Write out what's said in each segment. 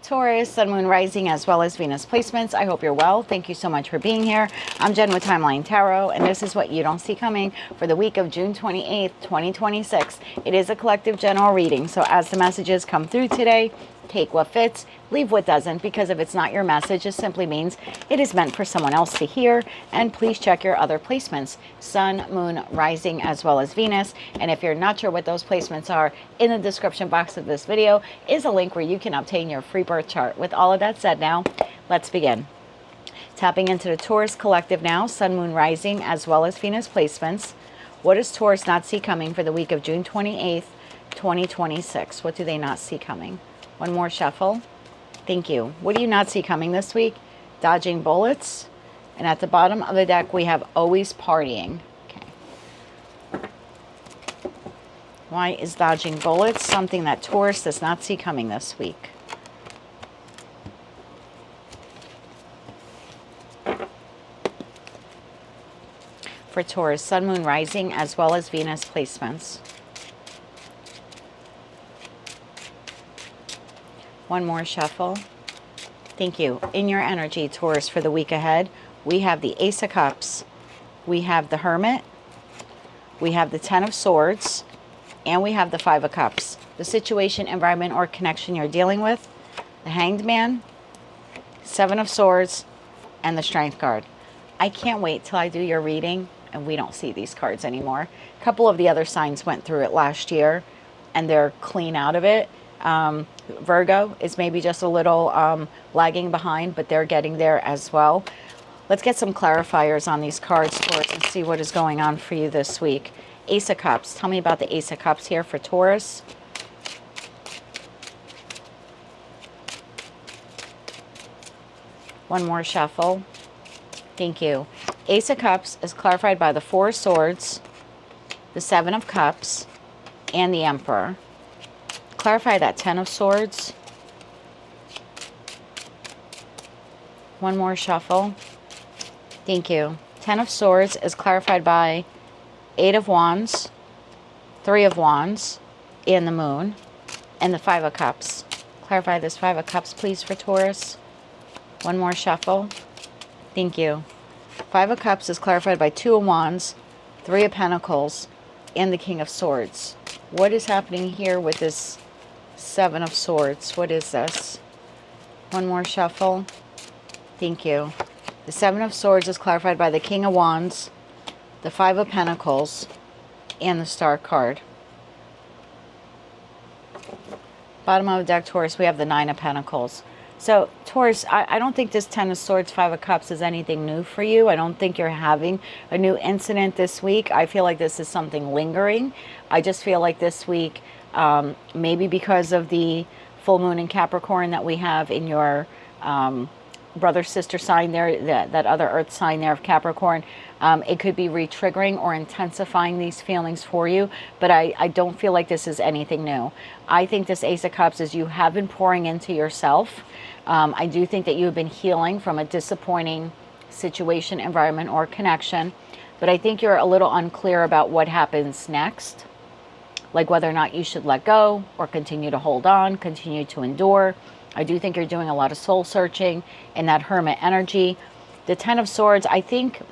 Taurus, Sun, Moon, Rising, as well as Venus placements. I hope you're well. Thank you so much for being here. I'm Jen with Timeline Tarot, and this is what you don't see coming for the week of June 28th, 2026. It is a collective general reading, so as the messages come through today, take what fits, leave what doesn't, because if it's not your message, it simply means it is meant for someone else to hear. And please check your other placements, Sun, Moon, Rising, as well as Venus. And if you're not sure what those placements are, in the description box of this video is a link where you can obtain your free birth chart. With all of that said now, let's begin. Tapping into the Taurus collective now, Sun, Moon, Rising, as well as Venus placements. What does Taurus not see coming for the week of June 28th, 2026? What do they not see coming? One more shuffle. Thank you. What do you not see coming this week? Dodging bullets. And at the bottom of the deck, we have always partying. Okay. Why is dodging bullets something that Taurus does not see coming this week? For Taurus, Sun, Moon, Rising, as well as Venus placements. One more shuffle. Thank you. In your energy, Taurus, for the week ahead, we have the Ace of Cups, we have the Hermit, we have the Ten of Swords, and we have the Five of Cups. The situation, environment, or connection you're dealing with, the Hanged Man, Seven of Swords, and the Strength card. I can't wait till I do your reading and we don't see these cards anymore. A couple of the other signs went through it last year and they're clean out of it. Virgo is maybe just a little lagging behind, but they're getting there as well. Let's get some clarifiers on these cards, Taurus, and see what is going on for you this week. Ace of Cups. Tell me about the Ace of Cups here for Taurus. One more shuffle. Thank you. Ace of Cups is clarified by the Four of Swords, the Seven of Cups, and the Emperor. Clarify that Ten of Swords. One more shuffle. Thank you. Ten of Swords is clarified by Eight of Wands, Three of Wands, and the Moon, and the Five of Cups. Clarify this Five of Cups, please, for Taurus. One more shuffle. Thank you. Five of Cups is clarified by Two of Wands, Three of Pentacles, and the King of Swords. What is happening here with this Seven of Swords? What is this? One more shuffle. Thank you. The Seven of Swords is clarified by the King of Wands, the Five of Pentacles, and the Star card. Bottom of the deck, Taurus, we have the Nine of Pentacles. So, Taurus, I don't think this Ten of Swords, Five of Cups is anything new for you. I don't think you're having a new incident this week. I feel like this is something lingering. I just feel like this week, maybe because of the full moon in Capricorn that we have in your brother sister sign there, that other earth sign there of Capricorn, it could be re-triggering or intensifying these feelings for you, but I don't feel like this is anything new. I think this Ace of Cups is you have been pouring into yourself. I do think that you have been healing from a disappointing situation, environment, or connection, but I think you're a little unclear about what happens next, like whether or not you should let go or continue to hold on, continue to endure. I do think you're doing a lot of soul searching in that Hermit energy. The Ten of Swords, I think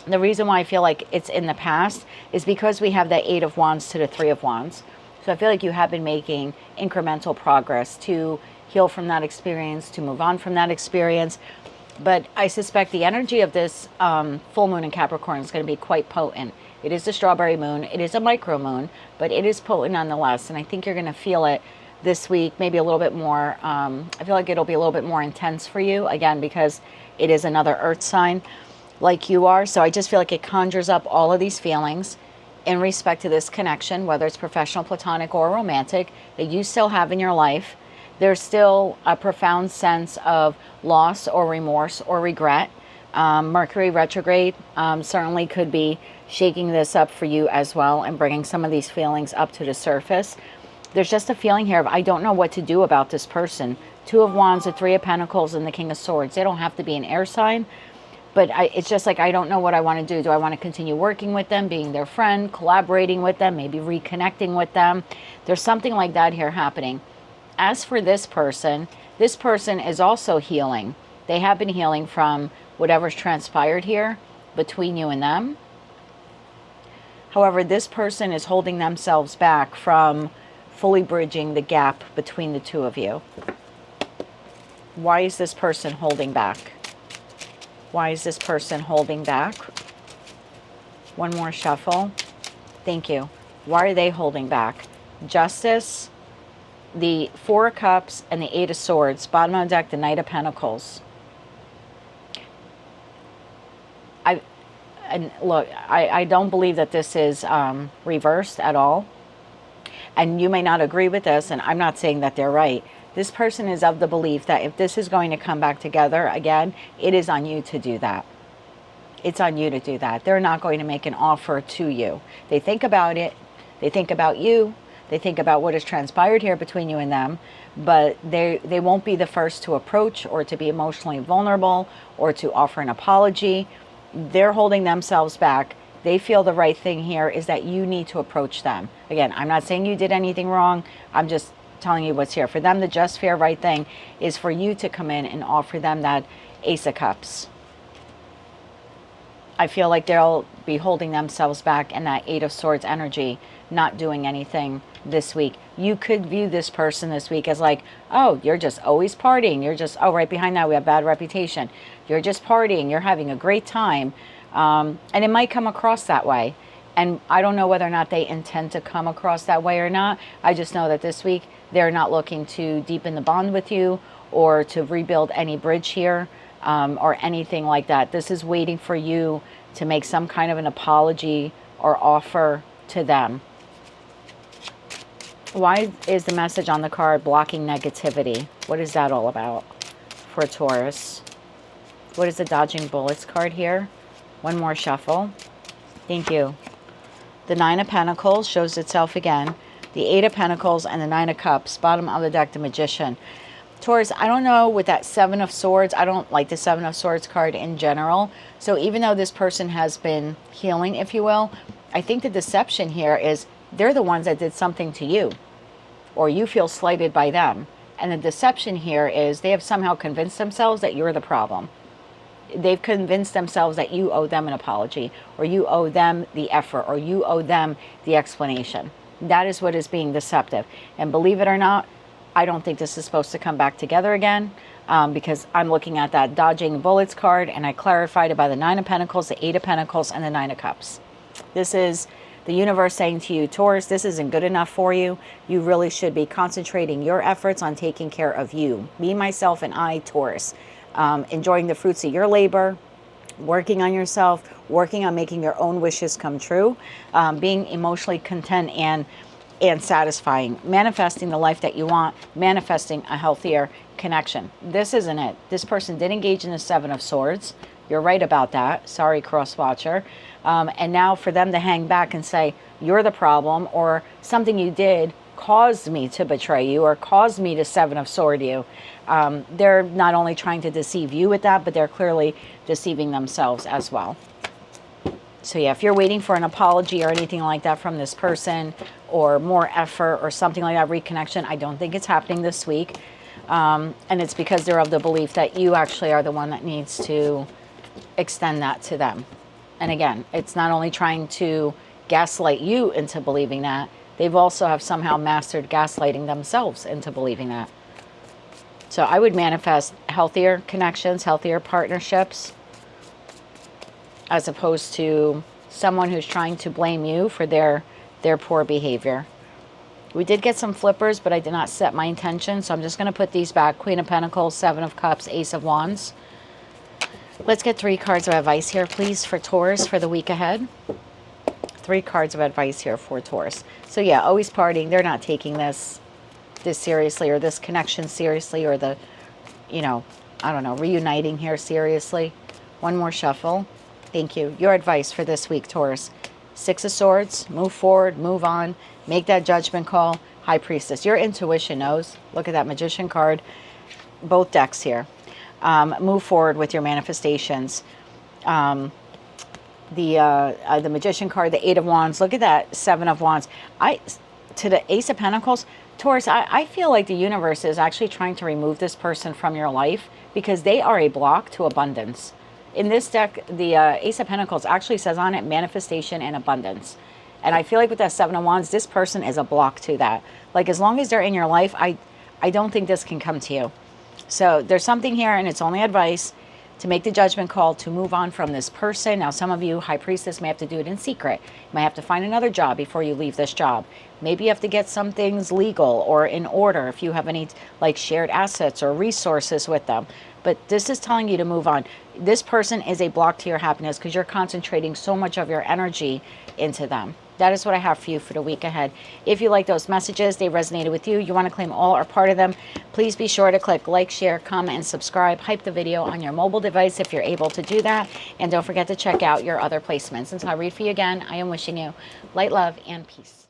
the reason why I feel like it's in the past is because we have that Eight of Wands to the Three of Wands. So I feel like you have been making incremental progress to heal from that experience, to move on from that experience. But I suspect the energy of this full moon in Capricorn is going to be quite potent. It is a strawberry moon. It is a micro moon, but it is potent nonetheless. And I think you're going to feel it this week, maybe a little bit more. I feel like it'll be a little bit more intense for you, again, because it is another earth sign like you are. So I just feel like it conjures up all of these feelings in respect to this connection, whether it's professional, platonic, or romantic, that you still have in your life. There's still a profound sense of loss or remorse or regret. Mercury retrograde certainly could be shaking this up for you as well and bringing some of these feelings up to the surface. There's just a feeling here of, I don't know what to do about this person. Two of Wands, the Three of Pentacles, and the King of Swords. They don't have to be an air sign, but it's just like, I don't know what I want to do. Do I want to continue working with them, being their friend, collaborating with them, maybe reconnecting with them? There's something like that here happening. As for this person, This person is also healing. They have been healing from whatever's transpired here between you and them. However, this person is holding themselves back from fully bridging the gap between the two of you. Why is this person holding back? Why is this person holding back? One more shuffle. Thank you. Why are they holding back? Justice, the Four of Cups, and the Eight of Swords. Bottom of the deck, the Knight of Pentacles. I don't believe that this is reversed at all. And you may not agree with this, and I'm not saying that they're right. This person is of the belief that if this is going to come back together again, it is on you to do that. It's on you to do that. They're not going to make an offer to you. They think about it. They think about you. They think about what has transpired here between you and them. But they won't be the first to approach or to be emotionally vulnerable or to offer an apology. They're holding themselves back. They feel the right thing here is that you need to approach them. Again, I'm not saying you did anything wrong. I'm just telling you what's here. For them, the just, fair, right thing is for you to come in and offer them that Ace of Cups. I feel like they'll be holding themselves back in that Eight of Swords energy, not doing anything this week. You could view this person this week as like, oh, you're just always partying. You're just, oh, right behind that we have bad reputation. You're just partying. You're having a great time. And it might come across that way. And I don't know whether or not they intend to come across that way or not. I just know that this week they're not looking to deepen the bond with you or to rebuild any bridge here or anything like that. This is waiting for you to make some kind of an apology or offer to them. Why is the message on the card blocking negativity? What is that all about for Taurus? What is the dodging bullets card here? One more shuffle. Thank you. The Nine of Pentacles shows itself again. The Eight of Pentacles and the Nine of Cups. Bottom of the deck, the Magician. Taurus, I don't know with that Seven of Swords. I don't like the Seven of Swords card in general. So even though this person has been healing, if you will, I think the deception here is they're the ones that did something to you. Or you feel slighted by them. And the deception here is they have somehow convinced themselves that you're the problem. They've convinced themselves that you owe them an apology, or you owe them the effort, or you owe them the explanation. That is what is being deceptive. And believe it or not, I don't think this is supposed to come back together again because I'm looking at that dodging bullets card, and I clarified it by the Nine of Pentacles, the Eight of Pentacles, and the Nine of Cups. This is the universe saying to you, Taurus, this isn't good enough for you. You really should be concentrating your efforts on taking care of you. Me, myself, and I, Taurus. Enjoying the fruits of your labor, working on yourself, working on making your own wishes come true, being emotionally content and satisfying, manifesting the life that you want, manifesting a healthier connection. This isn't it. This person did engage in the Seven of Swords. You're right about that. Sorry, cross-watcher. And now for them to hang back and say, you're the problem, or something you did caused me to betray you or caused me to Seven of Sword you. They're not only trying to deceive you with that, but they're clearly deceiving themselves as well. So yeah, if you're waiting for an apology or anything like that from this person, or more effort or something like that, reconnection, I don't think it's happening this week. And it's because they're of the belief that you actually are the one that needs to extend that to them. And again, it's not only trying to gaslight you into believing that, they've also have somehow mastered gaslighting themselves into believing that. So I would manifest healthier connections, healthier partnerships, as opposed to someone who's trying to blame you for their poor behavior. We did get some flippers, but I did not set my intention, so I'm just going to put these back. Queen of Pentacles, Seven of Cups, Ace of Wands. Let's get 3 cards of advice here, please, for Taurus for the week ahead. 3 cards of advice here for Taurus. So yeah, always partying. They're not taking this seriously, or this connection seriously, or the, I don't know, reuniting here seriously. One more shuffle. Thank you. Your advice for this week, Taurus. 6 of Swords. Move forward. Move on. Make that judgment call. High Priestess. Your intuition knows. Look at that Magician card. Both decks here. Move forward with your manifestations. The Magician card, the Eight of Wands. Look at that Seven of Wands. To the Ace of Pentacles, Taurus, I feel like the universe is actually trying to remove this person from your life because they are a block to abundance. In this deck, the Ace of Pentacles actually says on it manifestation and abundance. And I feel like with that Seven of Wands, this person is a block to that. Like, as long as they're in your life, I don't think this can come to you. So there's something here, and it's only advice to make the judgment call to move on from this person. Now, some of you, High Priestess, may have to do it in secret. You might have to find another job before you leave this job. Maybe you have to get some things legal or in order if you have any like shared assets or resources with them. But this is telling you to move on. This person is a block to your happiness because you're concentrating so much of your energy into them. That is what I have for you for the week ahead. If you like those messages, they resonated with you, you want to claim all or part of them, please be sure to click like, share, comment, and subscribe. Hype the video on your mobile device if you're able to do that. And don't forget to check out your other placements. Until I read for you again, I am wishing you light, love, and peace.